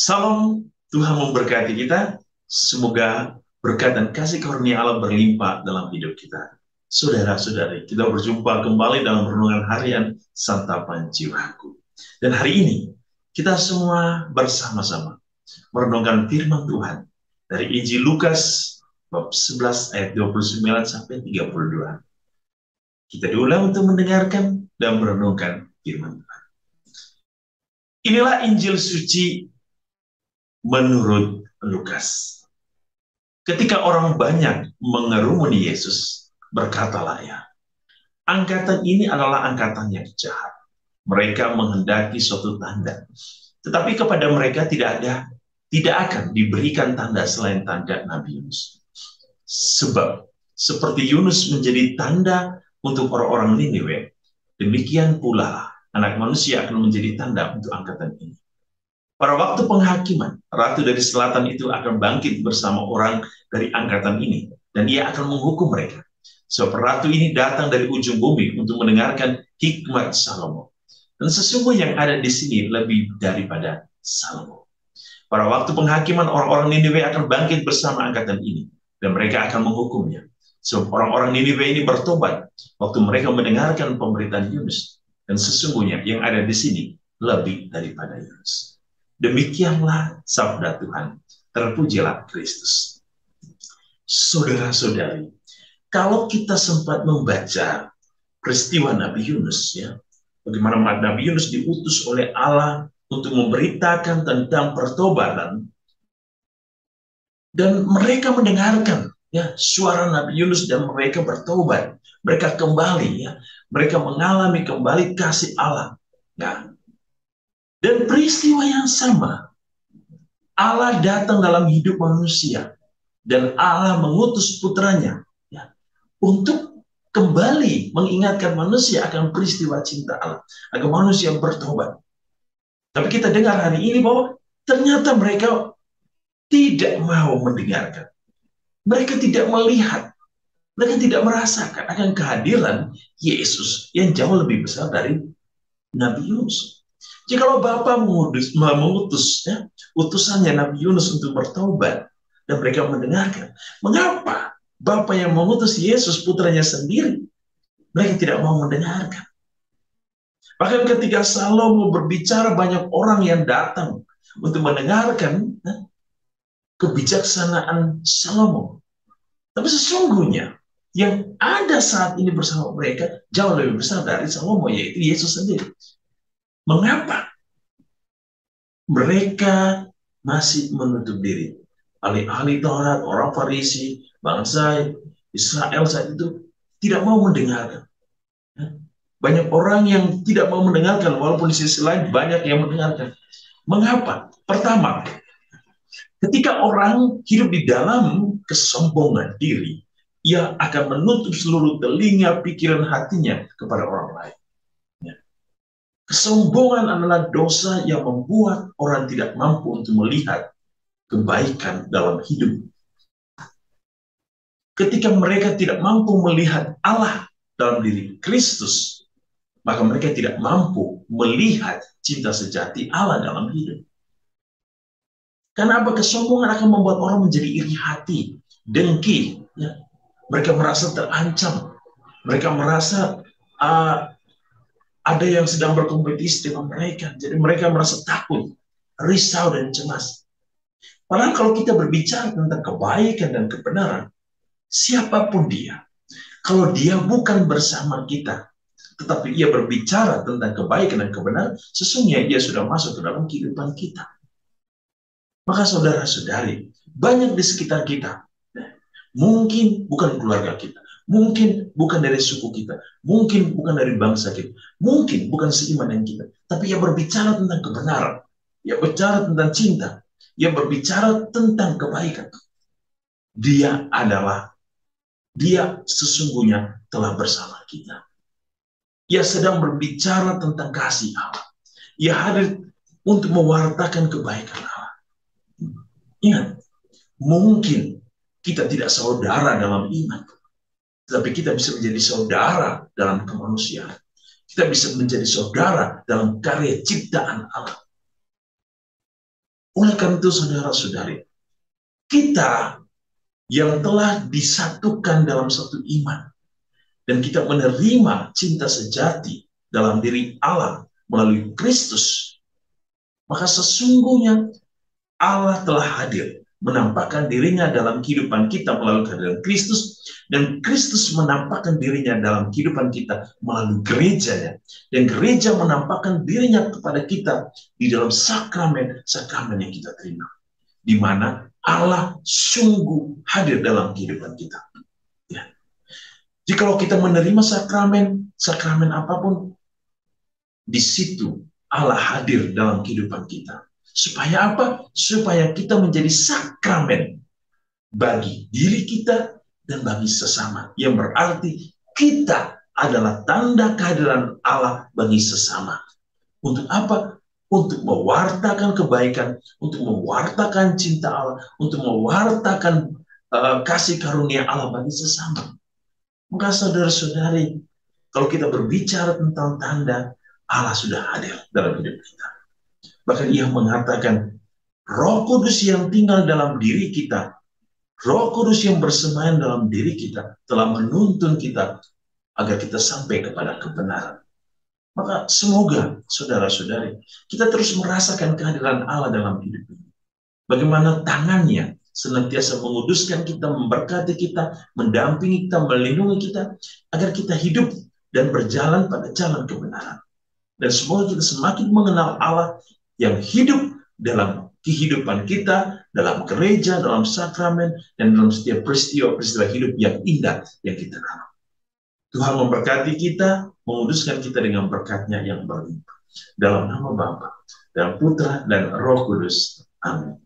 Salam, Tuhan memberkati kita. Semoga berkat dan kasih karunia Allah berlimpah dalam hidup kita. Saudara-saudari, kita berjumpa kembali dalam renungan harian Santapan Jiwaku. Dan hari ini, kita semua bersama-sama merenungkan firman Tuhan dari Injil Lukas bab 11 ayat 29 sampai 32. Kita diulang untuk mendengarkan dan merenungkan firman Tuhan. Inilah Injil suci menurut Lukas. Ketika orang banyak mengerumuni Yesus, berkatalah ia, angkatan ini adalah angkatan yang jahat. Mereka menghendaki suatu tanda. Tetapi kepada mereka tidak akan diberikan tanda selain tanda Nabi Yunus. Sebab seperti Yunus menjadi tanda untuk orang-orang Niniwe, demikian pula Anak Manusia akan menjadi tanda untuk angkatan ini. Pada waktu penghakiman, ratu dari selatan itu akan bangkit bersama orang dari angkatan ini, dan ia akan menghukum mereka. Sebab ratu ini datang dari ujung bumi untuk mendengarkan hikmat Salomo. Dan sesungguhnya yang ada di sini lebih daripada Salomo. Pada waktu penghakiman, orang-orang Niniwe akan bangkit bersama angkatan ini, dan mereka akan menghukumnya. Sebab orang-orang Niniwe ini bertobat waktu mereka mendengarkan pemberitaan Yunus. Dan sesungguhnya yang ada di sini lebih daripada Yunus. Demikianlah sabda Tuhan. Terpujilah Kristus. Saudara-saudari, kalau kita sempat membaca peristiwa Nabi Yunus, ya, bagaimana Nabi Yunus diutus oleh Allah untuk memberitakan tentang pertobatan, dan mereka mendengarkan ya suara Nabi Yunus dan mereka bertobat, mereka kembali, ya, mereka mengalami kembali kasih Allah. Ya. Dan peristiwa yang sama, Allah datang dalam hidup manusia dan Allah mengutus putranya ya, untuk kembali mengingatkan manusia akan peristiwa cinta Allah, agar manusia bertobat. Tapi kita dengar hari ini bahwa ternyata mereka tidak mau mendengarkan. Mereka tidak melihat, mereka tidak merasakan akan kehadiran Yesus yang jauh lebih besar dari Nabi Yunus. Jikalau Bapa mengutus ya, utusannya Nabi Yunus untuk bertobat dan mereka mendengarkan, mengapa Bapa yang mengutus Yesus putranya sendiri mereka tidak mau mendengarkan? Bahkan ketika Salomo berbicara, banyak orang yang datang untuk mendengarkan ya, kebijaksanaan Salomo. Tapi sesungguhnya yang ada saat ini bersama mereka jauh lebih besar dari Salomo, yaitu Yesus sendiri. Mengapa? Mereka masih menutup diri. Ahli-ahli Taurat, orang Farisi, bangsa Israel saat itu tidak mau mendengarkan. Banyak orang yang tidak mau mendengarkan, walaupun di sisi lain banyak yang mendengarkan. Mengapa? Pertama, ketika orang hidup di dalam kesombongan diri, ia akan menutup seluruh telinga, pikiran, hatinya kepada orang lain. Kesombongan adalah dosa yang membuat orang tidak mampu untuk melihat kebaikan dalam hidup. Ketika mereka tidak mampu melihat Allah dalam diri Kristus, maka mereka tidak mampu melihat cinta sejati Allah dalam hidup. Karena apa? Kesombongan akan membuat orang menjadi iri hati, dengki. Ya. Mereka merasa terancam. Mereka merasa ada yang sedang berkompetisi dengan mereka. Jadi mereka merasa takut, risau, dan cemas. Padahal kalau kita berbicara tentang kebaikan dan kebenaran, siapapun dia, kalau dia bukan bersama kita, tetapi ia berbicara tentang kebaikan dan kebenaran, sesungguhnya ia sudah masuk ke dalam kehidupan kita. Maka saudara-saudari, banyak di sekitar kita, mungkin bukan keluarga kita, mungkin bukan dari suku kita, mungkin bukan dari bangsa kita, mungkin bukan seiman dengan kita, tapi ia berbicara tentang kebenaran, ia berbicara tentang cinta, ia berbicara tentang kebaikan. Dia sesungguhnya telah bersama kita. Ia sedang berbicara tentang kasih Allah. Ia hadir untuk mewartakan kebaikan Allah. Ingat, mungkin kita tidak saudara dalam iman, tapi kita bisa menjadi saudara dalam kemanusiaan. Kita bisa menjadi saudara dalam karya ciptaan Allah. Oleh karena itu saudara-saudari, kita yang telah disatukan dalam satu iman, dan kita menerima cinta sejati dalam diri Allah melalui Kristus, maka sesungguhnya Allah telah hadir, menampakkan dirinya dalam kehidupan kita melalui kehadiran Kristus, dan Kristus menampakkan dirinya dalam kehidupan kita melalui gerejanya, dan gereja menampakkan dirinya kepada kita di dalam sakramen-sakramen yang kita terima, di mana Allah sungguh hadir dalam kehidupan kita. Ya. Jikalau kita menerima sakramen apapun, di situ Allah hadir dalam kehidupan kita. Supaya apa? Supaya kita menjadi sakramen bagi diri kita dan bagi sesama. Yang berarti kita adalah tanda kehadiran Allah bagi sesama. Untuk apa? Untuk mewartakan kebaikan, untuk mewartakan cinta Allah, untuk mewartakan kasih karunia Allah bagi sesama. Maka saudara-saudari, kalau kita berbicara tentang tanda, Allah sudah hadir dalam hidup kita. Bahkan ia mengatakan, Roh Kudus yang tinggal dalam diri kita, Roh Kudus yang bersemayam dalam diri kita, telah menuntun kita agar kita sampai kepada kebenaran. Maka semoga, saudara-saudari, kita terus merasakan kehadiran Allah dalam hidup ini. Bagaimana tangannya senantiasa menguduskan kita, memberkati kita, mendampingi kita, melindungi kita, agar kita hidup dan berjalan pada jalan kebenaran. Dan semoga kita semakin mengenal Allah yang hidup dalam kehidupan kita, dalam gereja, dalam sakramen, dan dalam setiap peristiwa-peristiwa hidup yang indah yang kita alami. Tuhan memberkati kita, menguduskan kita dengan berkat-Nya yang berlimpah. Dalam nama Bapa dan Putra dan Roh Kudus. Amin.